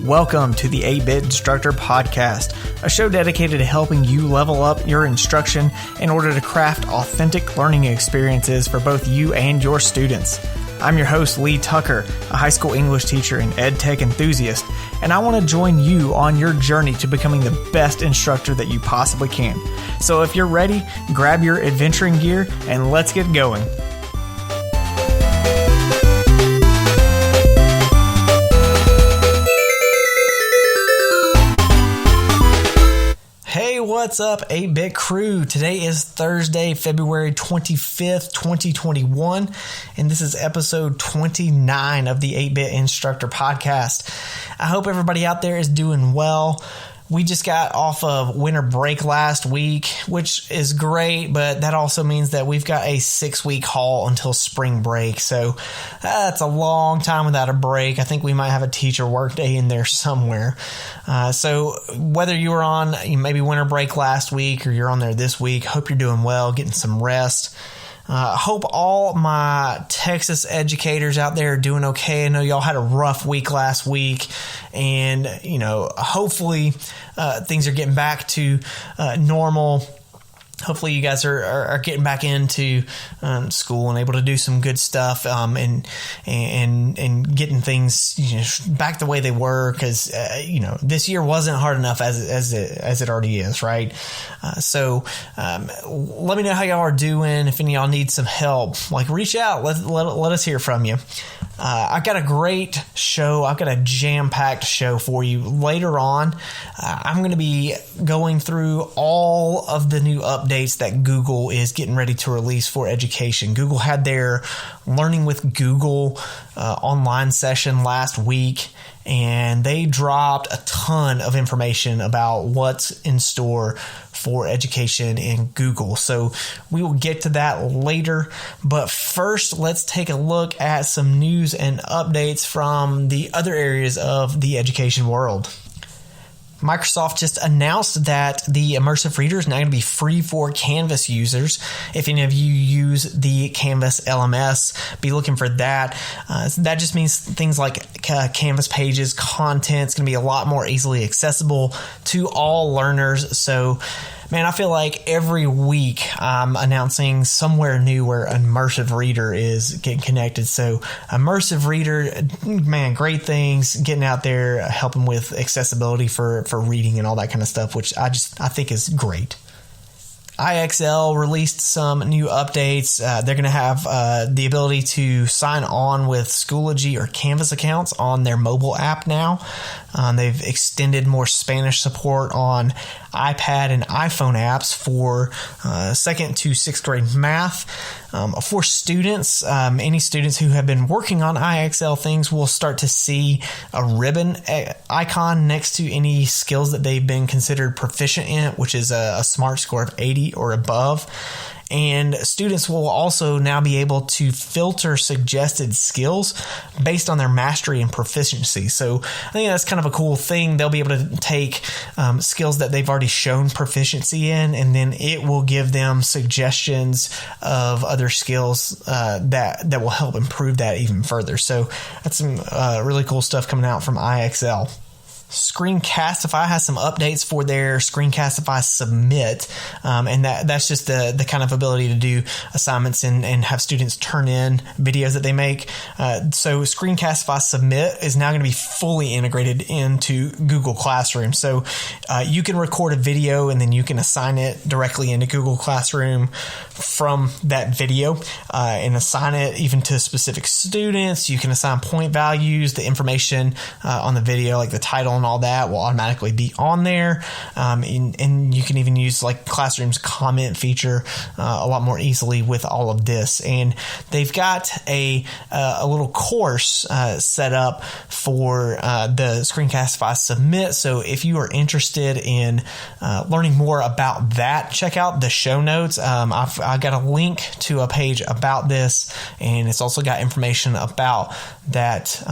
Welcome to the 8-Bit Instructor Podcast, a show dedicated to helping you level up your instruction in order to craft authentic learning experiences for both you and your students. I'm your host, Lee Tucker, a high school English teacher and ed tech enthusiast, and I want to join you on your journey to becoming the best instructor that you possibly can. So if you're ready, grab your adventuring gear and let's get going. What's up, 8-Bit crew? Today is Thursday, February 25th, 2021, and this is episode 29 of the 8-Bit Instructor Podcast. I hope everybody out there is doing well. We just got off of winter break last week, which is great, but that also means that we've got a 6-week haul until spring break. So that's a long time without a break. I think we might have a teacher work day in there somewhere. So whether you were on maybe winter break last week or you're on there this week, hope you're doing well, getting some rest. I hope all my Texas educators out there are doing okay. I know y'all had a rough week last week, and hopefully things are getting back to normal. Hopefully you guys are getting back into school and able to do some good stuff and getting things back the way they were, because this year wasn't hard enough as it already is, right? So let me know how y'all are doing. If any of y'all need some help, reach out. Let us hear from you. I've got a great show. I've got a jam-packed show for you. Later on, I'm going to be going through all of the new updates that Google is getting ready to release for education. Google had their Learning with Google online session last week, and they dropped a ton of information about what's in store for education in Google. So we will get to that later. But first, let's take a look at some news and updates from the other areas of the education world. Microsoft just announced that the Immersive Reader is now going to be free for Canvas users. If any of you use the Canvas LMS, be looking for that. That just means things like Canvas pages, content is going to be a lot more easily accessible to all learners. So, man, I feel like every week I'm announcing somewhere new where Immersive Reader is getting connected. So Immersive Reader, man, great things, getting out there, helping with accessibility for reading and all that kind of stuff, which I think is great. IXL released some new updates. They're going to have the ability to sign on with Schoology or Canvas accounts on their mobile app now. They've extended more Spanish support on iPad and iPhone apps for 2nd to 6th grade math. For students, any students who have been working on IXL things will start to see a ribbon icon next to any skills that they've been considered proficient in, which is a SMART score of 80 or above. And students will also now be able to filter suggested skills based on their mastery and proficiency. So I think that's kind of a cool thing. They'll be able to take skills that they've already shown proficiency in, and then it will give them suggestions of other skills that will help improve that even further. So that's some really cool stuff coming out from IXL. Screencastify has some updates for their Screencastify Submit, and that's just the kind of ability to do assignments and have students turn in videos that they make. So Screencastify Submit is now going to be fully integrated into Google Classroom. So you can record a video and then you can assign it directly into Google Classroom from that video and assign it even to specific students. You can assign point values, the information on the video, like the title and all that will automatically be on there. And you can even use Classroom's comment feature a lot more easily with all of this. And they've got a little course set up for the Screencastify Submit. So if you are interested in learning more about that, check out the show notes. I've got a link to a page about this, and it's also got information about that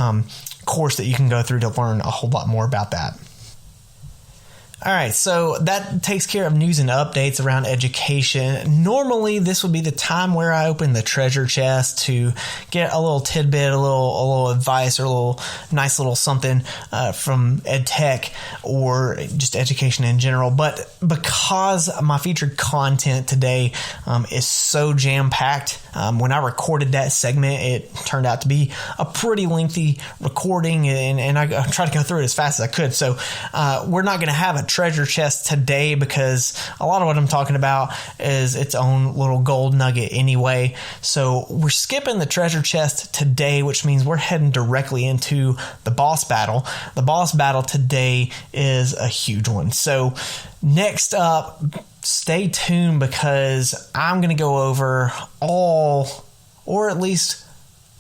course that you can go through to learn a whole lot more about that. All right, so that takes care of news and updates around education. Normally, this would be the time where I open the treasure chest to get a little tidbit, a little advice, or a little nice little something from ed tech or just education in general. But because my featured content today is so jam-packed, when I recorded that segment, it turned out to be a pretty lengthy recording, and I tried to go through it as fast as I could. So we're not going to have a treasure chest today because a lot of what I'm talking about is its own little gold nugget anyway. So we're skipping the treasure chest today, which means we're heading directly into the boss battle. The boss battle today is a huge one. So next up, stay tuned because I'm going to go over all, or at least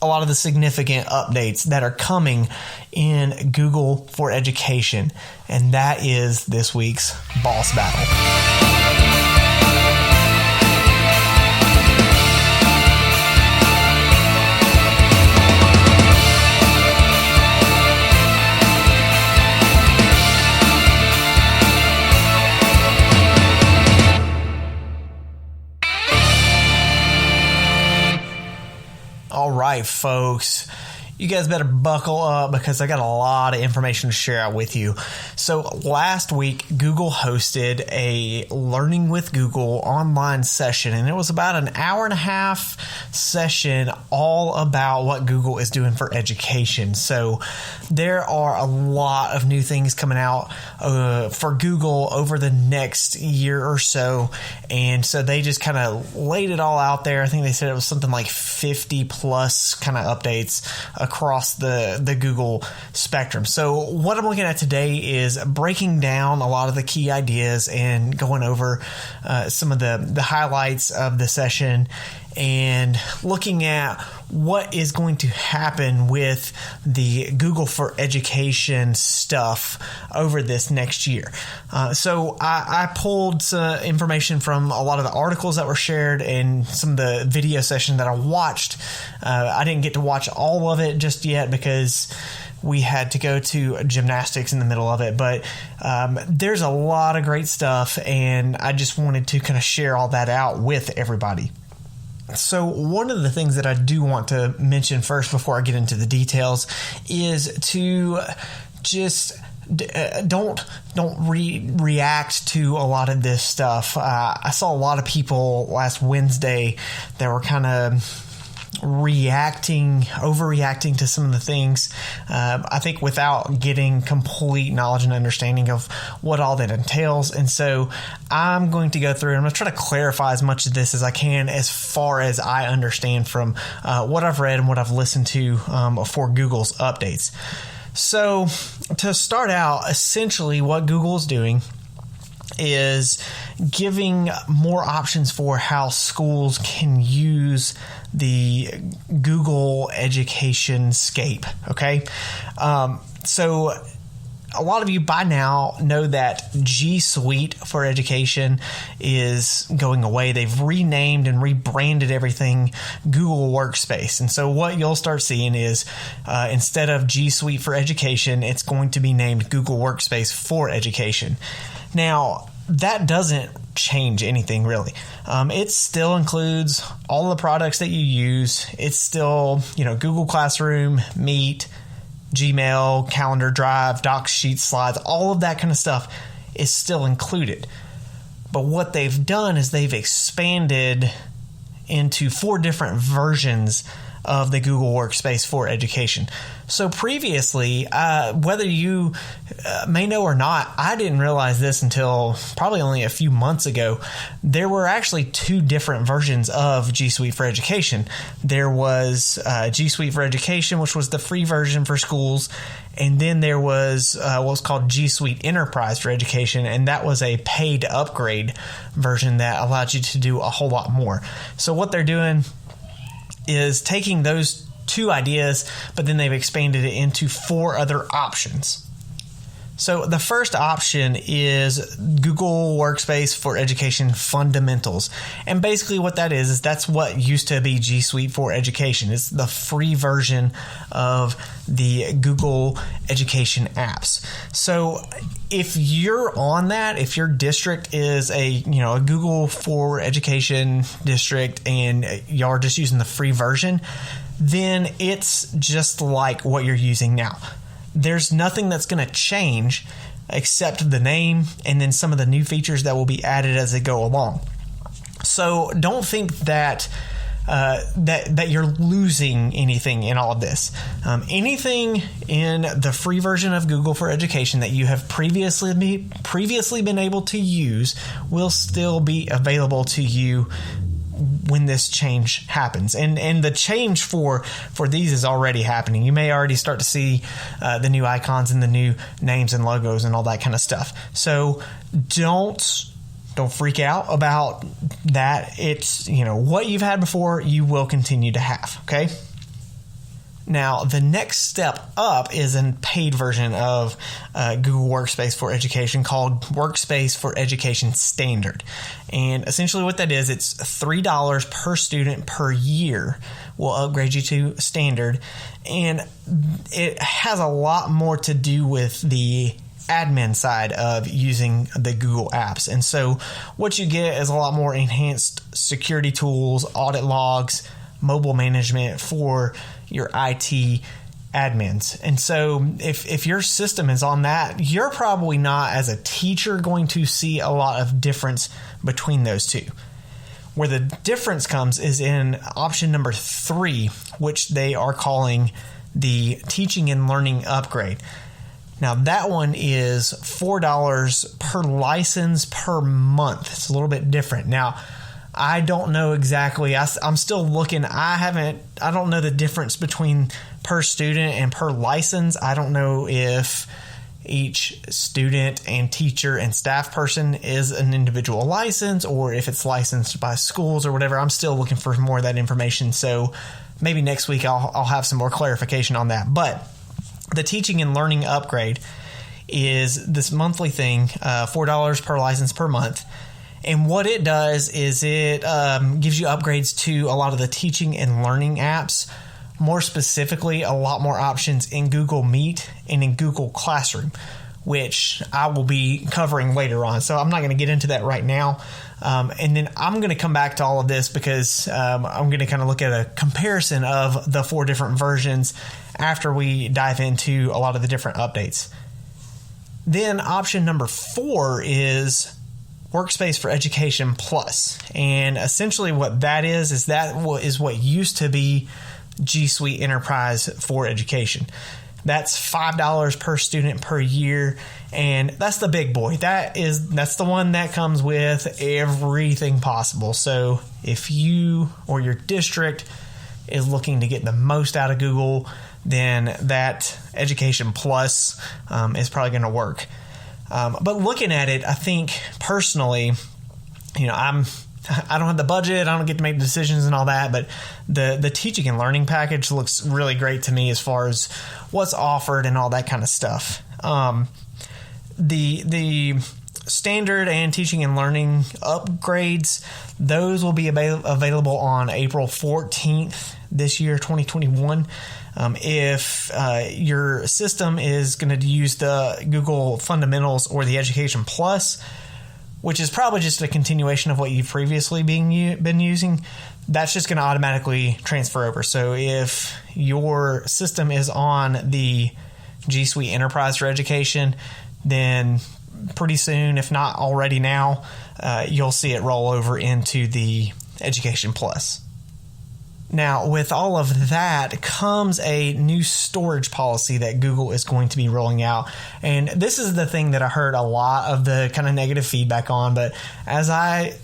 a lot of the significant updates that are coming in Google for Education. And that is this week's boss battle. All right, folks, you guys better buckle up because I got a lot of information to share out with you. So last week, Google hosted a Learning with Google online session, and it was about an hour and a half session all about what Google is doing for education. So there are a lot of new things coming out for Google over the next year or so. And so they just kind of laid it all out there. I think they said it was something like 50 plus kind of updates across the Google spectrum. So what I'm looking at today is breaking down a lot of the key ideas and going over some of the highlights of the session and looking at what is going to happen with the Google for Education stuff over this next year. So I pulled some information from a lot of the articles that were shared and some of the video session that I watched. I didn't get to watch all of it just yet because we had to go to gymnastics in the middle of it, but there's a lot of great stuff, and I just wanted to kind of share all that out with everybody. So one of the things that I do want to mention first before I get into the details is to just don't react to a lot of this stuff. I saw a lot of people last Wednesday that were kind of overreacting to some of the things, I think without getting complete knowledge and understanding of what all that entails. And so I'm going to go through and I'm going to try to clarify as much of this as I can as far as I understand from what I've read and what I've listened to for Google's updates. So to start out, essentially what Google is doing is giving more options for how schools can use the Google Education scape. Okay. So a lot of you by now know that G Suite for Education is going away. They've renamed and rebranded everything Google Workspace. And so what you'll start seeing is instead of G Suite for Education, it's going to be named Google Workspace for Education. Now, that doesn't change anything really. It still includes all the products that you use. It's still, Google Classroom, Meet, Gmail, Calendar, Drive, Docs, Sheets, Slides, all of that kind of stuff is still included. But what they've done is they've expanded into 4 different versions of the Google Workspace for Education. So previously, whether you may know or not, I didn't realize this until probably only a few months ago. There were actually 2 different versions of G Suite for Education. There was G Suite for Education, which was the free version for schools. And then there was what was called G Suite Enterprise for Education, and that was a paid upgrade version that allowed you to do a whole lot more. So what they're doing is taking those 2 ideas, but then they've expanded it into 4 other options. So the first option is Google Workspace for Education Fundamentals. And basically what that is that's what used to be G Suite for Education. It's the free version of the Google Education apps. So if you're on that, if your district is a Google for Education district and y'all are just using the free version, then it's just like what you're using now. There's nothing that's going to change except the name and then some of the new features that will be added as they go along. So don't think that that you're losing anything in all of this. Anything in the free version of Google for Education that you have previously been able to use will still be available to you when this change happens. And the change for these is already happening. You may already start to see the new icons and the new names and logos and all that kind of stuff. So don't freak out about that. It's, what you've had before, you will continue to have, okay? Now, the next step up is a paid version of Google Workspace for Education called Workspace for Education Standard. And essentially what that is, it's $3 per student per year will upgrade you to Standard. And it has a lot more to do with the admin side of using the Google apps. And so what you get is a lot more enhanced security tools, audit logs, mobile management for your IT admins. And so if your system is on that, you're probably not, as a teacher, going to see a lot of difference between those two. Where the difference comes is in option number 3, which they are calling the Teaching and Learning Upgrade. Now, that one is $4 per license per month. It's a little bit different. Now, I don't know exactly. I'm still looking. I don't know the difference between per student and per license. I don't know if each student and teacher and staff person is an individual license or if it's licensed by schools or whatever. I'm still looking for more of that information. So maybe next week I'll have some more clarification on that. But the Teaching and Learning Upgrade is this monthly thing, $4 per license per month. And what it does is it gives you upgrades to a lot of the teaching and learning apps. More specifically, a lot more options in Google Meet and in Google Classroom, which I will be covering later on. So I'm not going to get into that right now. And then I'm going to come back to all of this because I'm going to kind of look at a comparison of the 4 different versions after we dive into a lot of the different updates. Then option number 4 is Workspace for Education Plus. And essentially what that is what used to be G Suite Enterprise for Education. That's $5 per student per year, and that's the big boy. That's the one that comes with everything possible. So if you or your district is looking to get the most out of Google, then that Education Plus is probably going to work. But looking at it, I think personally, I don't have the budget. I don't get to make decisions and all that, but the teaching and learning package looks really great to me as far as what's offered and all that kind of stuff. The standard and teaching and learning upgrades, those will be available on April 14th this year, 2021. If your system is going to use the Google Fundamentals or the Education Plus, which is probably just a continuation of what you've previously been using, that's just going to automatically transfer over. So if your system is on the G Suite Enterprise for Education, then pretty soon, if not already now, you'll see it roll over into the Education Plus. Now, with all of that comes a new storage policy that Google is going to be rolling out. And this is the thing that I heard a lot of the kind of negative feedback on. But as I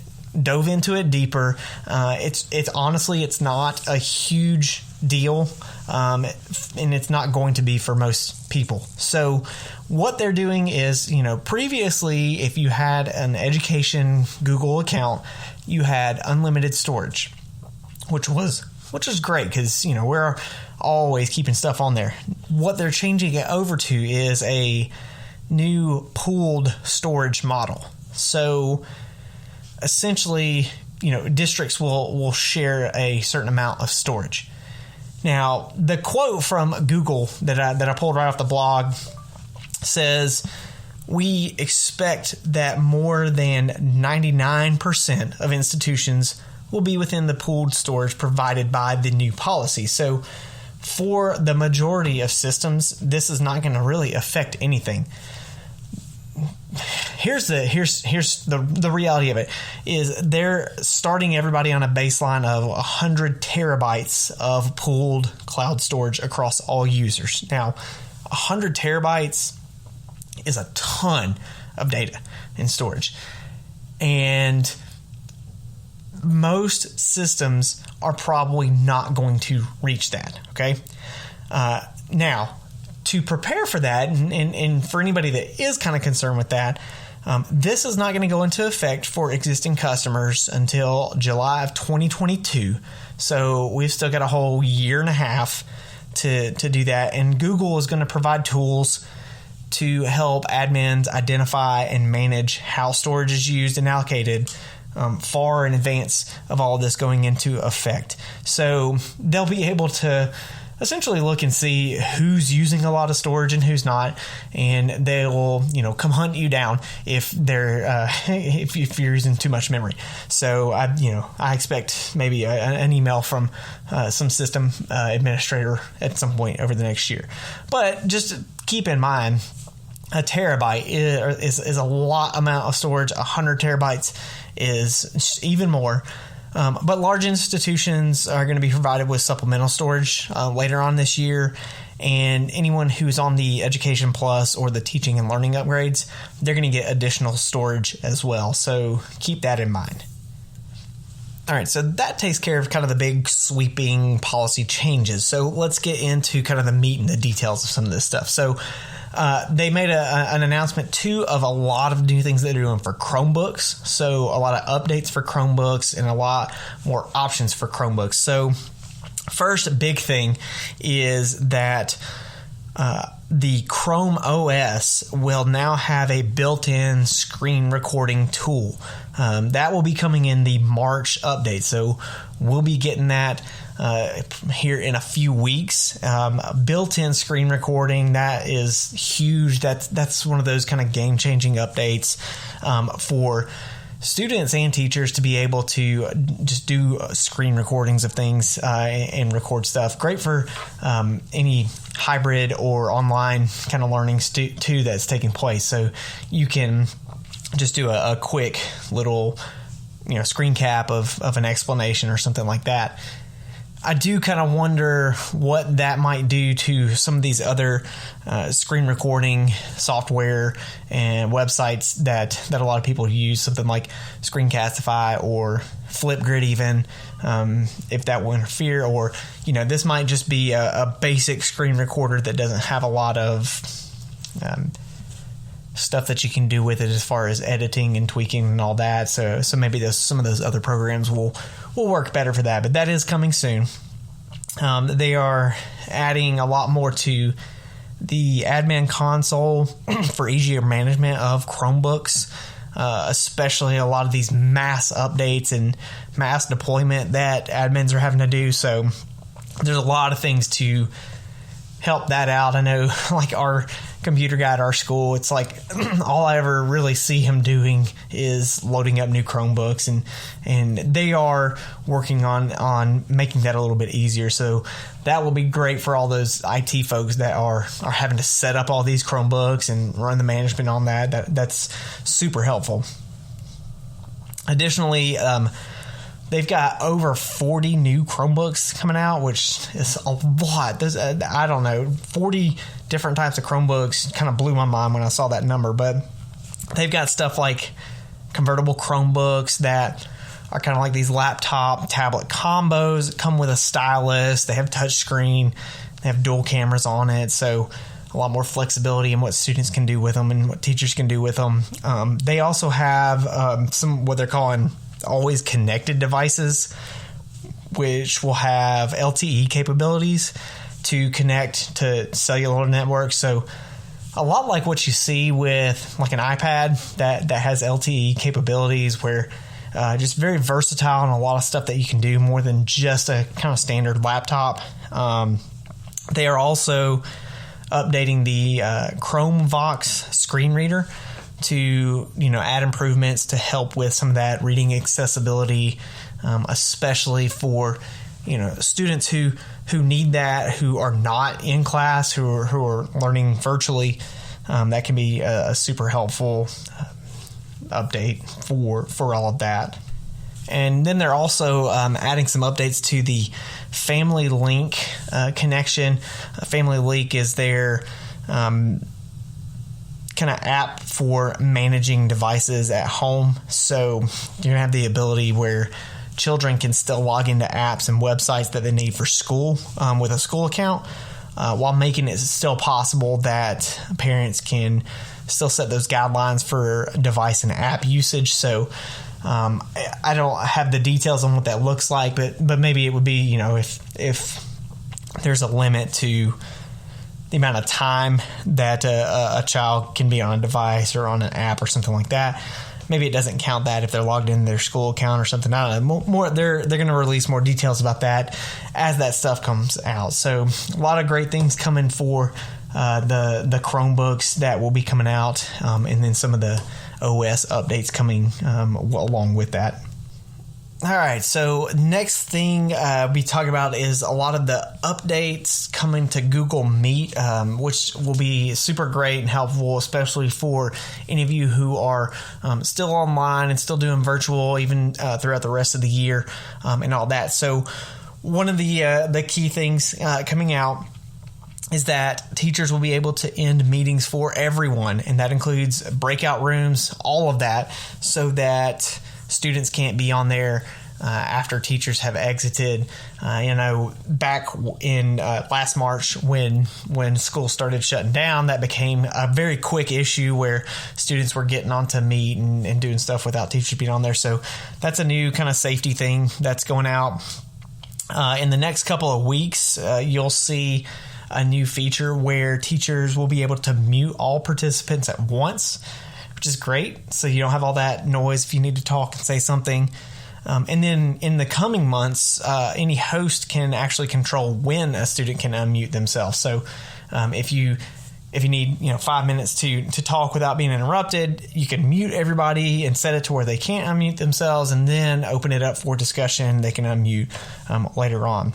dove into it deeper, it's honestly, it's not a huge deal. And it's not going to be for most people. So what they're doing is, previously, if you had an education Google account, you had unlimited storage, which is great because, we're always keeping stuff on there. What they're changing it over to is a new pooled storage model. So essentially, districts will share a certain amount of storage. Now, the quote from Google that I pulled right off the blog says, "We expect that more than 99% of institutions will be within the pooled storage provided by the new policy." So for the majority of systems, this is not going to really affect anything. Here's the reality of it is they're starting everybody on a baseline of 100 terabytes of pooled cloud storage across all users. Now, 100 terabytes is a ton of data in storage, and most systems are probably not going to reach that. Okay, now, to prepare for that, and for anybody that is kind of concerned with that, this is not going to go into effect for existing customers until July of 2022. So we've still got a whole year and a half to do that. And Google is going to provide tools to help admins identify and manage how storage is used and allocated far in advance of all of this going into effect. So they'll be able to essentially look and see who's using a lot of storage and who's not, and they'll come hunt you down if they're if you're using too much memory. So I expect maybe an email from some system administrator at some point over the next year. But just keep in mind, a terabyte is a lot amount of storage. 100 terabytes is even more. But large institutions are going to be provided with supplemental storage later on this year. And anyone who's on the Education Plus or the Teaching and Learning upgrades, they're going to get additional storage as well. So keep that in mind. All right, so that takes care of kind of the big sweeping policy changes. So let's get into kind of the meat and the details of some of this stuff. So they made an announcement, too, of a lot of new things that they're doing for Chromebooks. So a lot of updates for Chromebooks and a lot more options for Chromebooks. So first big thing is that the Chrome OS will now have a built-in screen recording tool. That will be coming in the March update. So we'll be getting that here in a few weeks. Built-in screen recording, that is huge. That's one of those kind of game-changing updates for students and teachers to be able to just do screen recordings of things and record stuff. Great for any hybrid or online kind of learning too that's taking place. So you can just do a quick little screen cap of an explanation or something like that. I do kind of wonder what that might do to some of these other screen recording software and websites that a lot of people use, something like Screencastify or Flipgrid even, if that will interfere. Or, this might just be a basic screen recorder that doesn't have a lot of stuff that you can do with it as far as editing and tweaking and all that. So maybe some of those other programs will work better for that. But that is coming soon. They are adding a lot more to the admin console for easier management of Chromebooks, especially a lot of these mass updates and mass deployment that admins are having to do. So there's a lot of things to help that out. I know, like our computer guy at our school, it's like all I ever really see him doing is loading up new Chromebooks, and they are working on making that a little bit easier. So that will be great for all those IT folks that are having to set up all these Chromebooks and run the management on that. That's super helpful. Additionally, they've got over 40 new Chromebooks coming out, which is a lot. There's, 40 different types of Chromebooks. Kind of blew my mind when I saw that number. But they've got stuff like convertible Chromebooks that are kind of like these laptop tablet combos that come with a stylus. They have touchscreen. They have dual cameras on it. So a lot more flexibility in what students can do with them and what teachers can do with them. They also have some what they're calling always connected devices, which will have LTE capabilities to connect to cellular networks. So a lot like what you see with like an iPad that has LTE capabilities, where just very versatile and a lot of stuff that you can do more than just a kind of standard laptop. They are also updating the Chromevox screen reader to add improvements to help with some of that reading accessibility, especially for students who need that, who are not in class, who are learning virtually. That can be a super helpful update for all of that. And then they're also adding some updates to the Family Link connection. Family Link is their kind of app for managing devices at home. So you're going to have the ability where children can still log into apps and websites that they need for school with a school account, while making it still possible that parents can still set those guidelines for device and app usage. So I don't have the details on what that looks like, but maybe it would be, if there's a limit to the amount of time that a child can be on a device or on an app or something like that. Maybe it doesn't count that if they're logged in their school account or something. I don't know. More they're going to release more details about that as that stuff comes out. So a lot of great things coming for the Chromebooks that will be coming out, and then some of the OS updates coming along with that. All right, so next thing we talk about is a lot of the updates coming to Google Meet, which will be super great and helpful, especially for any of you who are still online and still doing virtual even throughout the rest of the year, and all that. So one of the key things coming out is that teachers will be able to end meetings for everyone, and that includes breakout rooms, all of that, so that students can't be on there after teachers have exited. Back in last March when school started shutting down, that became a very quick issue where students were getting onto Meet and doing stuff without teachers being on there. So that's a new kind of safety thing that's going out. In the next couple of weeks, you'll see a new feature where teachers will be able to mute all participants at once, which is great. So you don't have all that noise if you need to talk and say something. And then in the coming months, any host can actually control when a student can unmute themselves. So if you need 5 minutes to talk without being interrupted, you can mute everybody and set it to where they can't unmute themselves, and then open it up for discussion. They can unmute later on.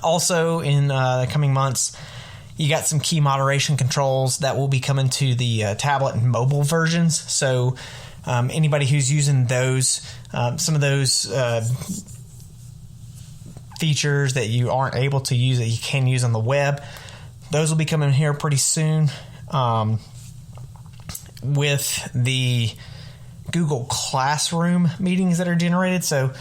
Also, in the coming months, you got some key moderation controls that will be coming to the tablet and mobile versions. So anybody who's using those, some of those features that you aren't able to use that you can use on the web, those will be coming here pretty soon. With the Google Classroom meetings that are generated, so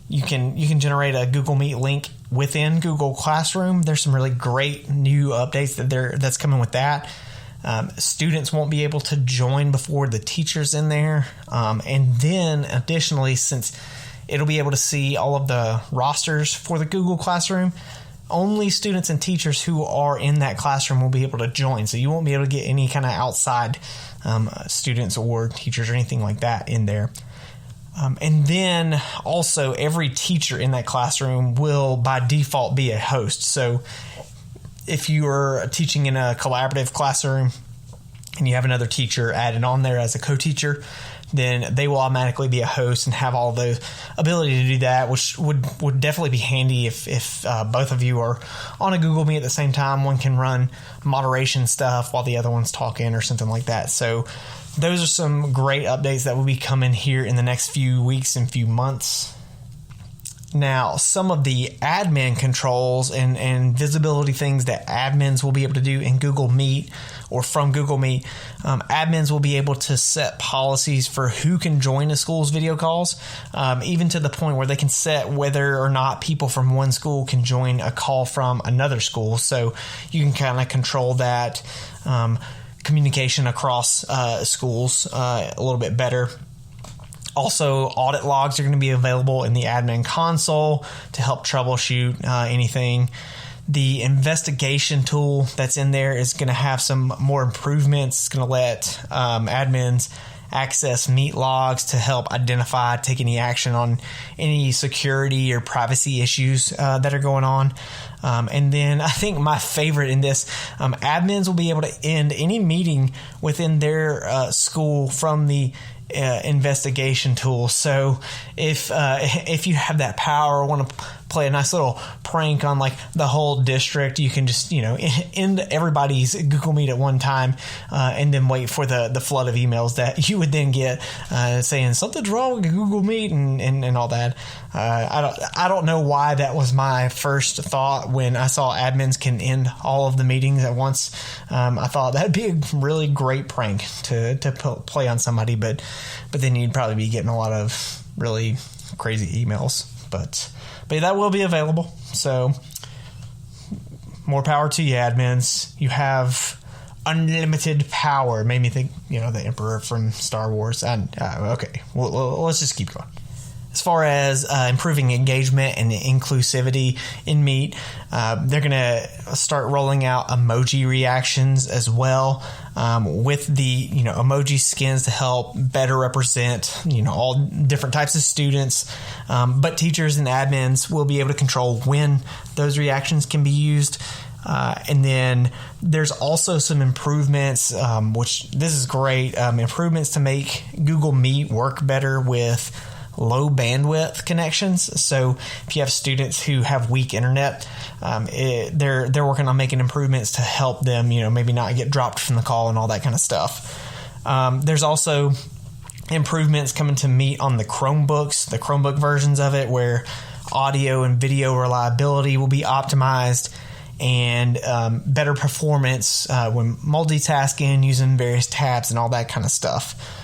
you can generate a Google Meet link within Google Classroom. There's some really great new updates that's coming with that. Students won't be able to join before the teacher's in there. And then additionally, since it'll be able to see all of the rosters for the Google Classroom, only students and teachers who are in that classroom will be able to join. So you won't be able to get any kind of outside students or teachers or anything like that in there. And then also every teacher in that classroom will by default be a host. So if you are teaching in a collaborative classroom and you have another teacher added on there as a co-teacher, then they will automatically be a host and have all the ability to do that, which would definitely be handy if both of you are on a Google Meet at the same time. One can run moderation stuff while the other one's talking or something like that. So those are some great updates that will be coming here in the next few weeks and few months. Now, some of the admin controls and visibility things that admins will be able to do in Google Meet or from Google Meet, admins will be able to set policies for who can join a school's video calls, even to the point where they can set whether or not people from one school can join a call from another school. So you can kind of control that communication across schools a little bit better. Also, audit logs are going to be available in the admin console to help troubleshoot anything. The investigation tool that's in there is going to have some more improvements. It's going to let admins access Meet logs to help identify, take any action on any security or privacy issues that are going on. And then I think my favorite in this, admins will be able to end any meeting within their school from the investigation tool. So if you have that power or want to play a nice little prank on like the whole district, you can just end everybody's Google Meet at one time and then wait for the flood of emails that you would then get saying something's wrong with Google Meet and all that. I don't know why that was my first thought when I saw admins can end all of the meetings at once. I thought that'd be a really great prank to play on somebody, but then you'd probably be getting a lot of really crazy emails. But that will be available. So more power to you, admins. You have unlimited power. Made me think, the Emperor from Star Wars. Okay, well, let's just keep going. As far as improving engagement and inclusivity in Meet, they're going to start rolling out emoji reactions as well, with the emoji skins to help better represent all different types of students. But teachers and admins will be able to control when those reactions can be used. And then there's also some improvements, which this is great, improvements to make Google Meet work better with low bandwidth connections. So if you have students who have weak internet, they're working on making improvements to help them, maybe not get dropped from the call and all that kind of stuff. There's also improvements coming to Meet on the Chromebooks, the Chromebook versions of it, where audio and video reliability will be optimized and better performance when multitasking, using various tabs and all that kind of stuff.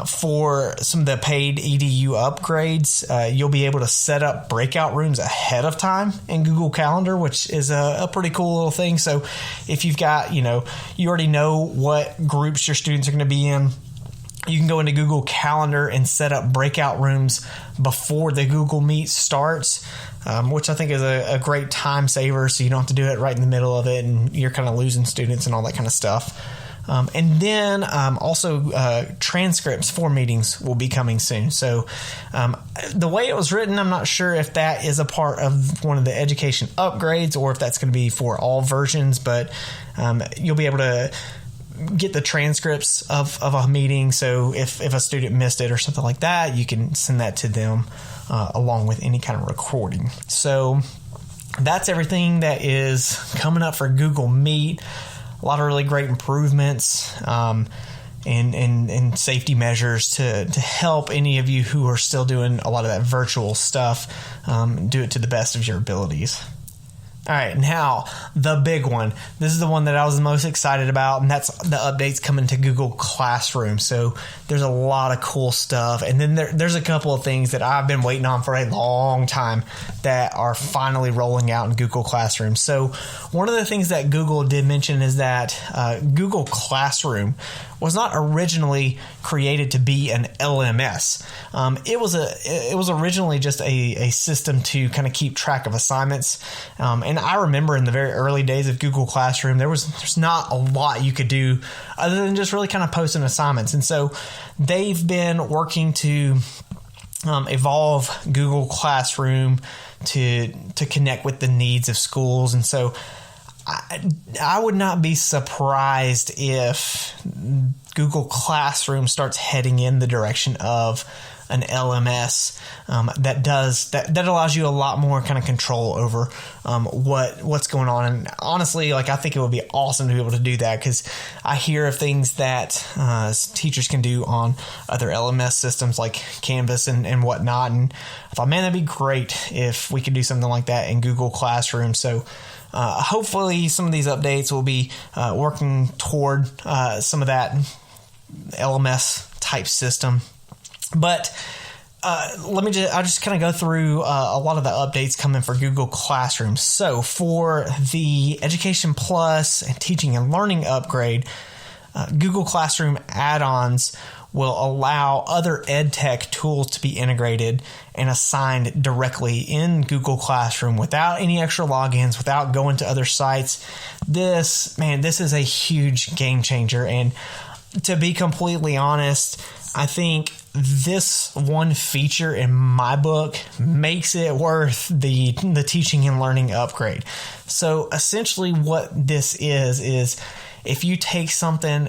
For some of the paid EDU upgrades, you'll be able to set up breakout rooms ahead of time in Google Calendar, which is a pretty cool little thing. So if you've got, you already know what groups your students are going to be in, you can go into Google Calendar and set up breakout rooms before the Google Meet starts, which I think is a great time saver, so you don't have to do it right in the middle of it and you're kind of losing students and all that kind of stuff. And then also transcripts for meetings will be coming soon. So the way it was written, I'm not sure if that is a part of one of the education upgrades or if that's going to be for all versions, but you'll be able to get the transcripts of a meeting. So if a student missed it or something like that, you can send that to them along with any kind of recording. So that's everything that is coming up for Google Meet. A lot of really great improvements and safety measures to help any of you who are still doing a lot of that virtual stuff do it to the best of your abilities. All right, now the big one. This is the one that I was the most excited about, and that's the updates coming to Google Classroom. So there's a lot of cool stuff, and then there's a couple of things that I've been waiting on for a long time that are finally rolling out in Google Classroom. So one of the things that Google did mention is that Google Classroom was not originally created to be an LMS. It was originally just a system to kind of keep track of assignments. And I remember in the very early days of Google Classroom, there's not a lot you could do other than just really kind of posting assignments. And so they've been working to evolve Google Classroom to connect with the needs of schools. And so I would not be surprised if Google Classroom starts heading in the direction of an LMS that allows you a lot more kind of control over what's going on. And honestly, I think it would be awesome to be able to do that, because I hear of things that teachers can do on other LMS systems like Canvas and whatnot. And I thought, man, that'd be great if we could do something like that in Google Classroom. So hopefully some of these updates will be working toward some of that LMS type system. But I'll just kind of go through a lot of the updates coming for Google Classroom. So for the Education Plus and Teaching and Learning upgrade, Google Classroom add-ons will allow other ed tech tools to be integrated and assigned directly in Google Classroom without any extra logins, without going to other sites. This is a huge game changer. And to be completely honest, I think this one feature in my book makes it worth the teaching and learning upgrade. So essentially what this is if you take something,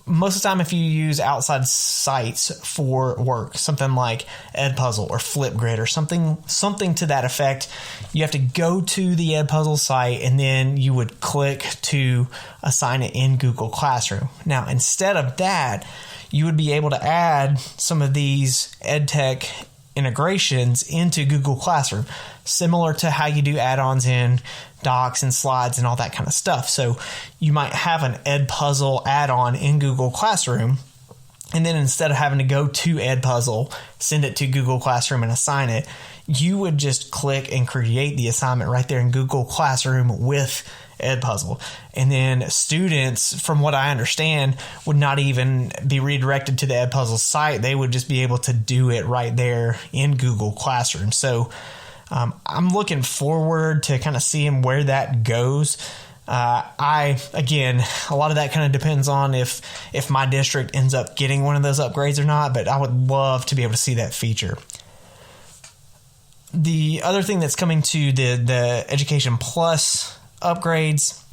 most of the time if you use outside sites for work, something like Edpuzzle or Flipgrid or something to that effect, you have to go to the Edpuzzle site and then you would click to assign it in Google Classroom. Now, instead of that, you would be able to add some of these EdTech integrations into Google Classroom, similar to how you do add-ons in Docs and Slides and all that kind of stuff. So you might have an Edpuzzle add-on in Google Classroom, and then instead of having to go to Edpuzzle, send it to Google Classroom and assign it, you would just click and create the assignment right there in Google Classroom with Edpuzzle. And then students, from what I understand, would not even be redirected to the Edpuzzle site. They would just be able to do it right there in Google Classroom. So I'm looking forward to kind of seeing where that goes. Again, a lot of that kind of depends on if my district ends up getting one of those upgrades or not, but I would love to be able to see that feature. The other thing that's coming to the Education Plus upgrades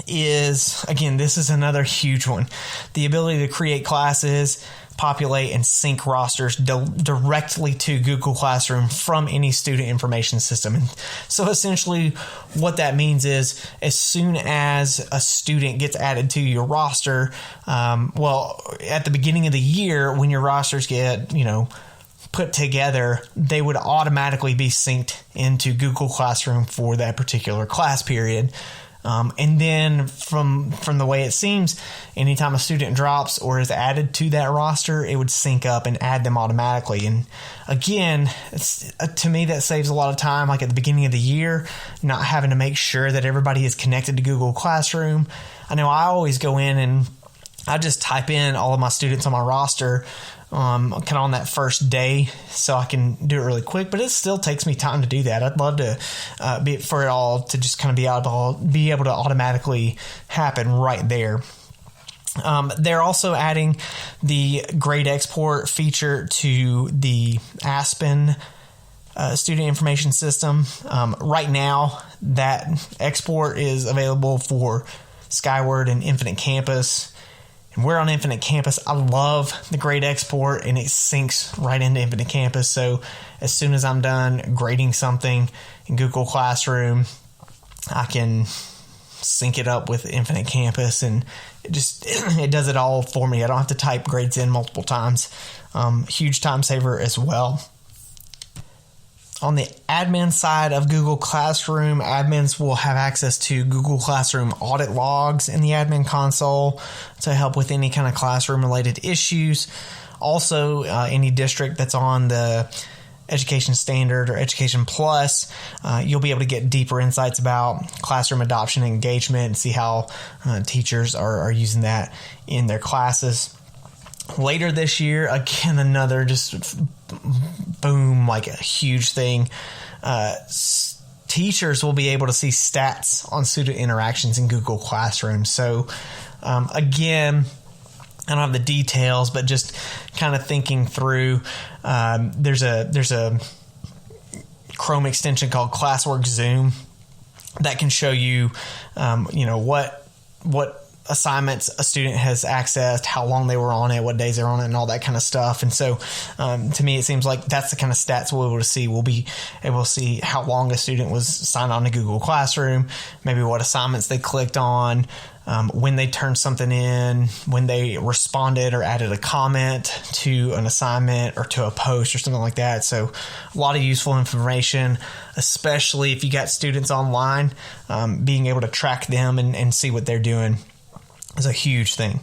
is, again, this is another huge one. The ability to create classes, populate, and sync rosters directly to Google Classroom from any student information system. And so essentially what that means is as soon as a student gets added to your roster, at the beginning of the year when your rosters get, put together, they would automatically be synced into Google Classroom for that particular class period. And then from the way it seems, anytime a student drops or is added to that roster, it would sync up and add them automatically. And again, to me, that saves a lot of time, like at the beginning of the year, not having to make sure that everybody is connected to Google Classroom. I know I always go in and I just type in all of my students on my roster kind of on that first day so I can do it really quick, but it still takes me time to do that. I'd love to for it all to just kind of be able to automatically happen right there. They're also adding the grade export feature to the Aspen student information system. Right now, that export is available for Skyward and Infinite Campus. And we're on Infinite Campus. I love the grade export, and it syncs right into Infinite Campus. So as soon as I'm done grading something in Google Classroom, I can sync it up with Infinite Campus, and it does it all for me. I don't have to type grades in multiple times. Huge time saver as well. On the admin side of Google Classroom, admins will have access to Google Classroom audit logs in the admin console to help with any kind of classroom-related issues. Also, any district that's on the Education Standard or Education Plus, you'll be able to get deeper insights about classroom adoption and engagement and see how teachers are using that in their classes. Later this year, again, another just boom, like a huge thing. Teachers will be able to see stats on student interactions in Google Classroom. So, again, I don't have the details, but just kind of thinking through, there's a Chrome extension called Classwork Zoom that can show you, what assignments a student has accessed, how long they were on it, what days they're on it, and all that kind of stuff. And so to me, it seems like that's the kind of stats we'll be able to see. We'll be able to see how long a student was signed on to Google Classroom, maybe what assignments they clicked on, when they turned something in, when they responded or added a comment to an assignment or to a post or something like that. So a lot of useful information, especially if you got students online, being able to track them and see what they're doing is a huge thing.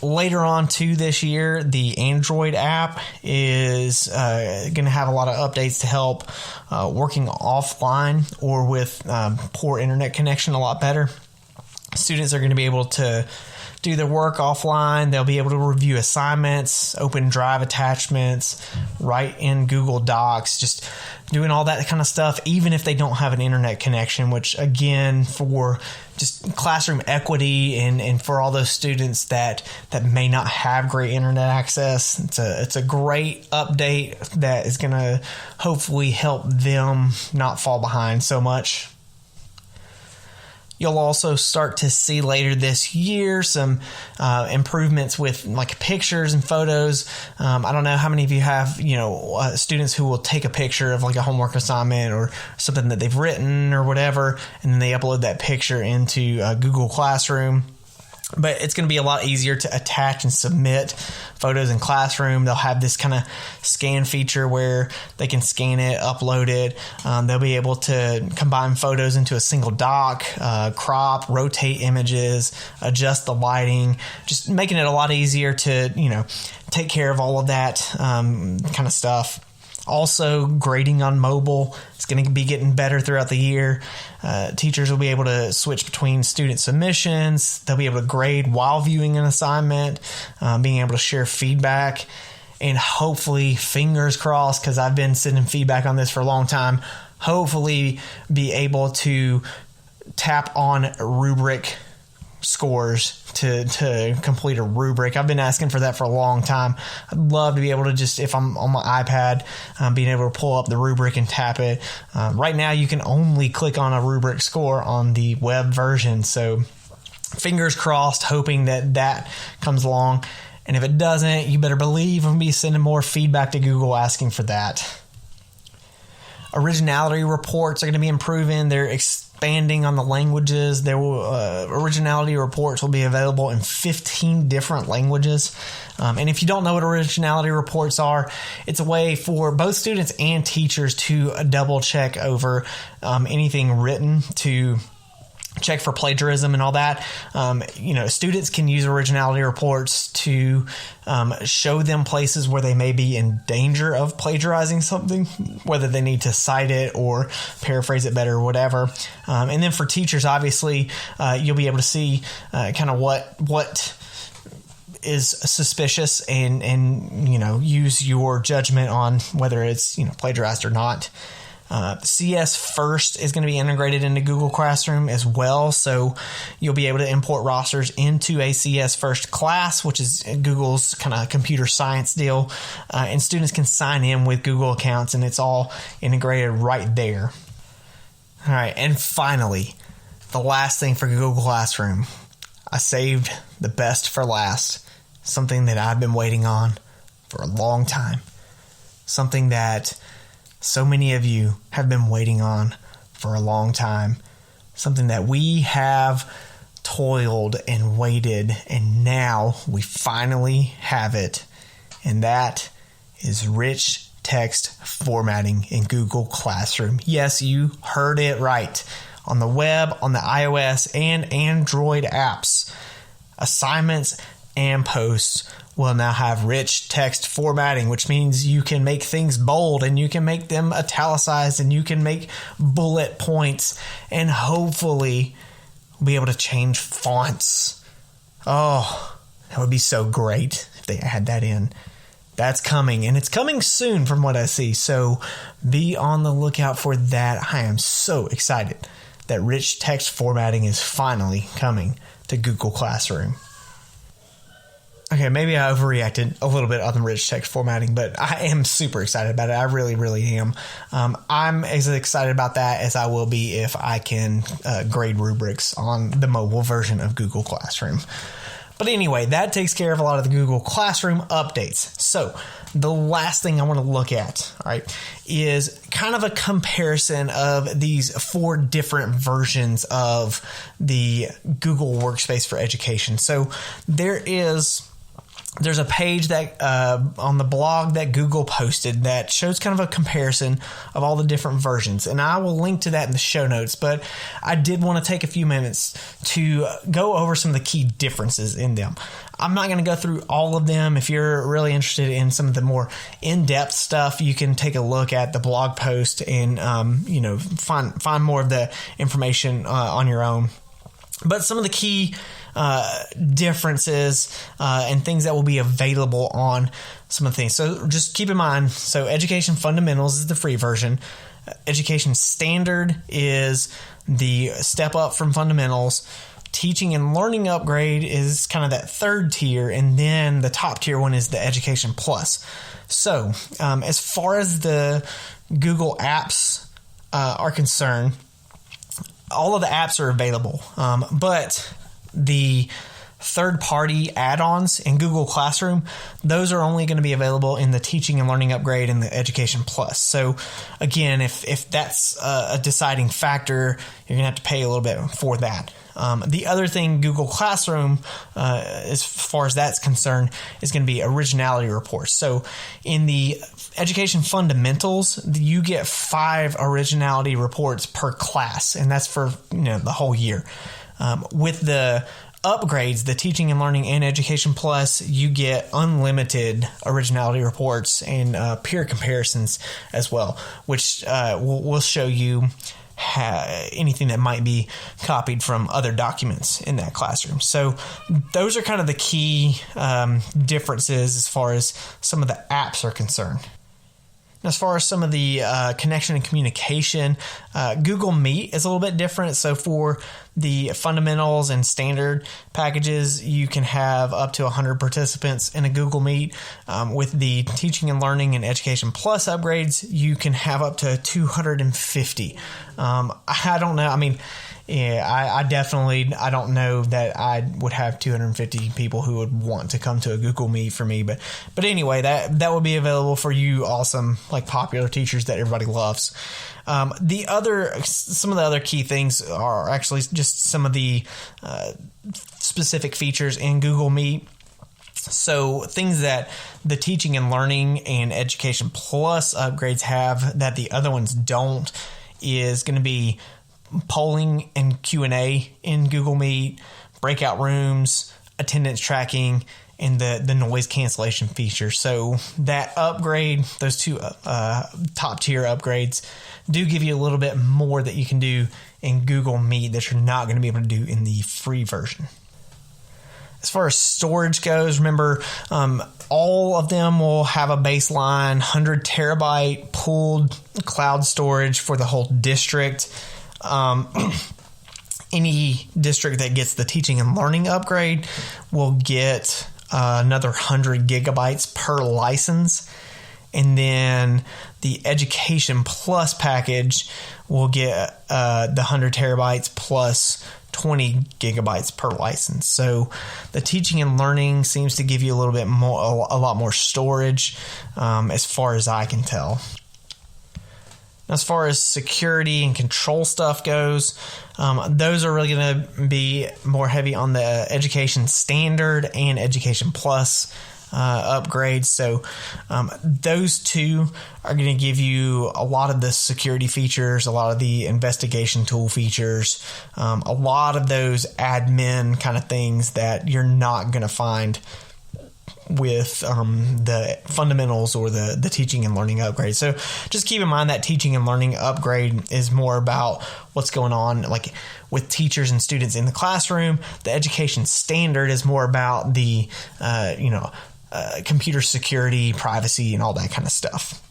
Later on too this year, the Android app is going to have a lot of updates to help working offline or with poor internet connection a lot better. Students are going to be able to do their work offline. They'll be able to review assignments, open drive attachments, write in Google Docs, just doing all that kind of stuff, even if they don't have an internet connection, which again, for just classroom equity and for all those students that may not have great internet access, it's a great update that is going to hopefully help them not fall behind so much. You'll also start to see later this year some improvements with like pictures and photos. I don't know how many of you have, students who will take a picture of like a homework assignment or something that they've written or whatever, and then they upload that picture into Google Classroom. But it's going to be a lot easier to attach and submit photos in Classroom. They'll have this kind of scan feature where they can scan it, upload it. They'll be able to combine photos into a single doc, crop, rotate images, adjust the lighting, just making it a lot easier to, take care of all of that kind of stuff. Also, grading on mobile is going to be getting better throughout the year. Teachers will be able to switch between student submissions. They'll be able to grade while viewing an assignment, being able to share feedback, and hopefully, fingers crossed, because I've been sending feedback on this for a long time, hopefully be able to tap on rubric scores to complete a rubric. I've been asking for that for a long time. I'd love to be able to just, if I'm on my iPad, being able to pull up the rubric and tap it. Right now, you can only click on a rubric score on the web version. So fingers crossed, hoping that comes along. And if it doesn't, you better believe I'm going to be sending more feedback to Google asking for that. Originality reports are going to be improving. They're expanding on the languages. Originality reports will be available in 15 different languages. And if you don't know what originality reports are, it's a way for both students and teachers to double check over anything written, to check for plagiarism and all that. Students can use originality reports to show them places where they may be in danger of plagiarizing something, whether they need to cite it or paraphrase it better or whatever. And then for teachers, obviously, you'll be able to see kind of what is suspicious and use your judgment on whether it's plagiarized or not. CS First is going to be integrated into Google Classroom as well, so you'll be able to import rosters into a CS First class, which is Google's kind of computer science deal, and students can sign in with Google accounts, and it's all integrated right there. All right, and finally, the last thing for Google Classroom. I saved the best for last, something that I've been waiting on for a long time, something that so many of you have been waiting on for a long time, something that we have toiled and waited, and now we finally have it, and that is rich text formatting in Google Classroom. Yes, you heard it right. On the web, on the iOS and Android apps, assignments and posts will now have rich text formatting, which means you can make things bold and you can make them italicized and you can make bullet points and hopefully be able to change fonts. Oh, that would be so great if they add that in. That's coming, and it's coming soon from what I see, so be on the lookout for that. I am so excited that rich text formatting is finally coming to Google Classroom. Okay, maybe I overreacted a little bit on the rich text formatting, but I am super excited about it. I really, really am. I'm as excited about that as I will be if I can grade rubrics on the mobile version of Google Classroom. But anyway, that takes care of a lot of the Google Classroom updates. So the last thing I want to look at, all right, is kind of a comparison of these 4 different versions of the Google Workspace for Education. So there's a page that on the blog that Google posted that shows kind of a comparison of all the different versions. And I will link to that in the show notes, but I did want to take a few minutes to go over some of the key differences in them. I'm not going to go through all of them. If you're really interested in some of the more in-depth stuff, you can take a look at the blog post and find more of the information on your own. But some of the key differences and things that will be available on some of the things. So just keep in mind, so Education Fundamentals is the free version. Education Standard is the step up from Fundamentals. Teaching and Learning Upgrade is kind of that third tier, and then the top tier one is the Education Plus. So as far as the Google apps are concerned, all of the apps are available, but the third-party add-ons in Google Classroom, those are only going to be available in the Teaching and Learning Upgrade and the Education Plus. So again, if that's a deciding factor, you're going to have to pay a little bit for that. The other thing Google Classroom, as far as that's concerned, is going to be originality reports. So in the Education Fundamentals, you get 5 originality reports per class, and that's for the whole year. With the upgrades, the Teaching and Learning and Education Plus, you get unlimited originality reports and peer comparisons as well, which will show you anything that might be copied from other documents in that classroom. So those are kind of the key differences as far as some of the apps are concerned. As far as some of the connection and communication, Google Meet is a little bit different. So for the fundamentals and standard packages, you can have up to 100 participants in a Google Meet. With the Teaching and Learning and Education Plus upgrades, you can have up to 250. I don't know. I mean, I don't know that I would have 250 people who would want to come to a Google Meet for me, but anyway, that would be available for you awesome, like popular teachers that everybody loves. Some of the other key things are actually just some of the specific features in Google Meet. So things that the Teaching and Learning and Education Plus upgrades have that the other ones don't is going to be polling and Q&A in Google Meet, breakout rooms, attendance tracking, and the noise cancellation feature. So that upgrade, those 2 top tier upgrades, do give you a little bit more that you can do in Google Meet that you're not going to be able to do in the free version. As far as storage goes, remember, all of them will have a baseline 100 terabyte pooled cloud storage for the whole district. Any district that gets the Teaching and Learning upgrade will get another 100 gigabytes per license. And then the Education Plus package will get the 100 terabytes plus 20 gigabytes per license. So the Teaching and Learning seems to give you a little bit more, a lot more storage, as far as I can tell. As far as security and control stuff goes, those are really going to be more heavy on the Education Standard and Education Plus upgrades. So those 2 are going to give you a lot of the security features, a lot of the investigation tool features, a lot of those admin kind of things that you're not going to find with the fundamentals or the Teaching and Learning upgrade. So just keep in mind that Teaching and Learning upgrade is more about what's going on like with teachers and students in the classroom. The Education Standard is more about the computer security, privacy, and all that kind of stuff.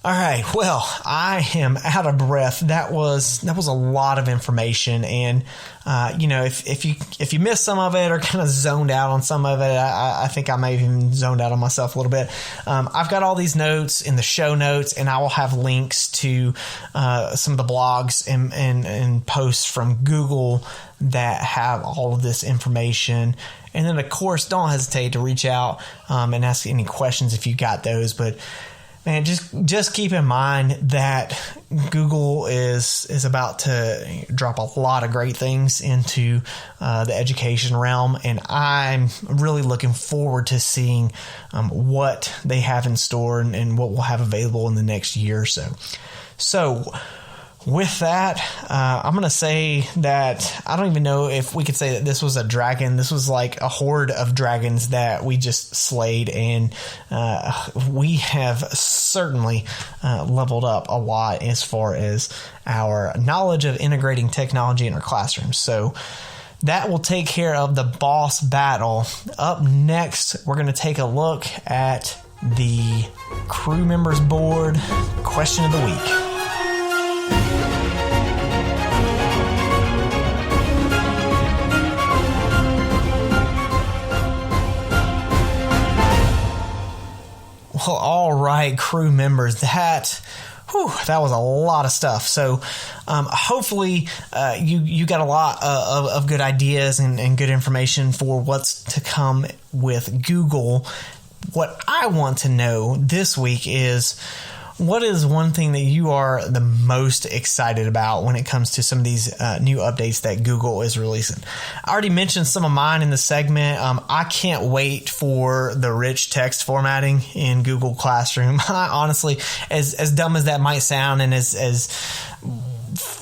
All right, well, I am out of breath. That was a lot of information, and if you missed some of it or kind of zoned out on some of it, I think I may have even zoned out on myself a little bit. I've got all these notes in the show notes, and I will have links to some of the blogs and posts from Google that have all of this information. And then, of course, don't hesitate to reach out and ask any questions if you got those. But man, just keep in mind that Google is about to drop a lot of great things into the education realm, and I'm really looking forward to seeing what they have in store and what we'll have available in the next year or so. So with that, I'm going to say that I don't even know if we could say that this was a dragon. This was like a horde of dragons that we just slayed, and we have certainly leveled up a lot as far as our knowledge of integrating technology in our classrooms. So that will take care of the boss battle. Up next, we're going to take a look at the crew members board question of the week. Well, all right, crew members, that was a lot of stuff. So hopefully you got a lot of good ideas and good information for what's to come with Google. What I want to know this week is, what is one thing that you are the most excited about when it comes to some of these new updates that Google is releasing? I already mentioned some of mine in the segment. I can't wait for the rich text formatting in Google Classroom. Honestly, as dumb as that might sound, and as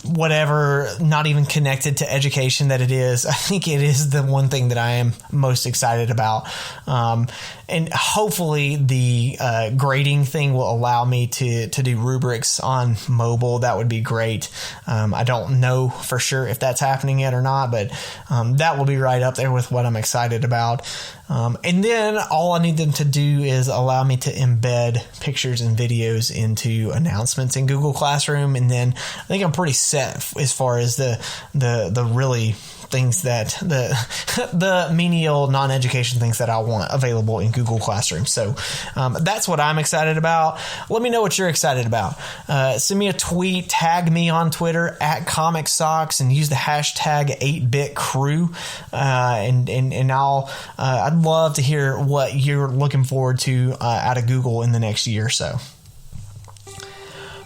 whatever, not even connected to education that it is, I think it is the one thing that I am most excited about. And hopefully the grading thing will allow me to do rubrics on mobile. That would be great. I don't know for sure if that's happening yet or not, but that will be right up there with what I'm excited about. And then all I need them to do is allow me to embed pictures and videos into announcements in Google Classroom. And then I think I'm pretty set as far as the really things that the menial non-education things that I want available in Google Classroom. So that's what I'm excited about. Let me know what you're excited about. Send me a tweet, tag me on Twitter at Comic Socks, and use the hashtag 8BitCrew. And I'd love to hear what you're looking forward to out of Google in the next year or so.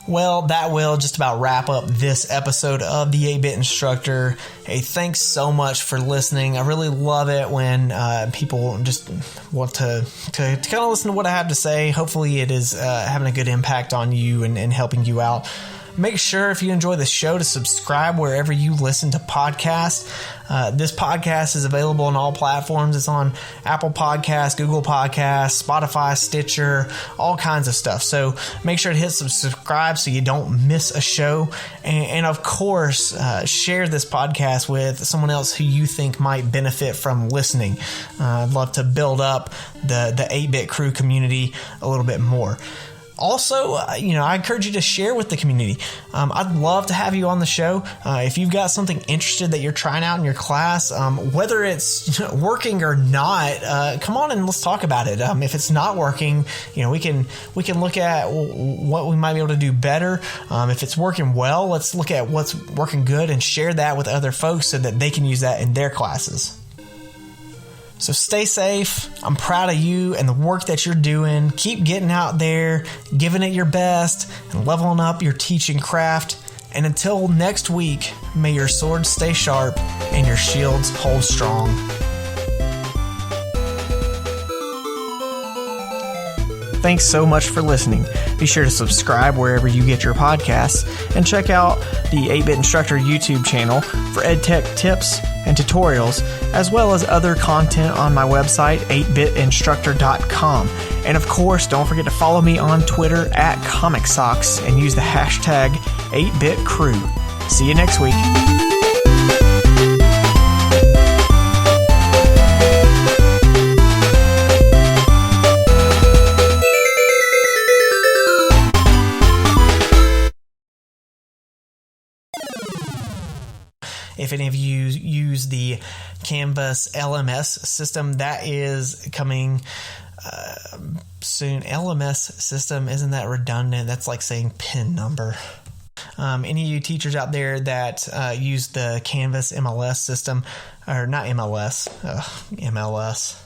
Well, that will just about wrap up this episode of the 8-Bit Instructor. Hey, thanks so much for listening. I really love it when people just want to kind of listen to what I have to say. Hopefully it is having a good impact on you and helping you out. Make sure, if you enjoy the show, to subscribe wherever you listen to podcasts. This podcast is available on all platforms. It's on Apple Podcasts, Google Podcasts, Spotify, Stitcher, all kinds of stuff. So make sure to hit subscribe so you don't miss a show. And of course, share this podcast with someone else who you think might benefit from listening. I'd love to build up the 8-Bit Crew community a little bit more. Also, I encourage you to share with the community. I'd love to have you on the show. If you've got something interested that you're trying out in your class, whether it's working or not, come on and let's talk about it. If it's not working, we can look at what we might be able to do better. If it's working well, let's look at what's working good and share that with other folks so that they can use that in their classes. So stay safe. I'm proud of you and the work that you're doing. Keep getting out there, giving it your best, and leveling up your teaching craft. And until next week, may your swords stay sharp and your shields hold strong. Thanks so much for listening. Be sure to subscribe wherever you get your podcasts and check out the 8-Bit Instructor YouTube channel for EdTech tips and tutorials, as well as other content on my website, 8bitinstructor.com. And of course, don't forget to follow me on Twitter at Comic Socks and use the hashtag 8BitCrew. See you next week. If any of you use the Canvas LMS system, that is coming soon. LMS system, isn't that redundant? That's like saying PIN number. Any of you teachers out there that use the Canvas MLS system, or not MLS, MLS.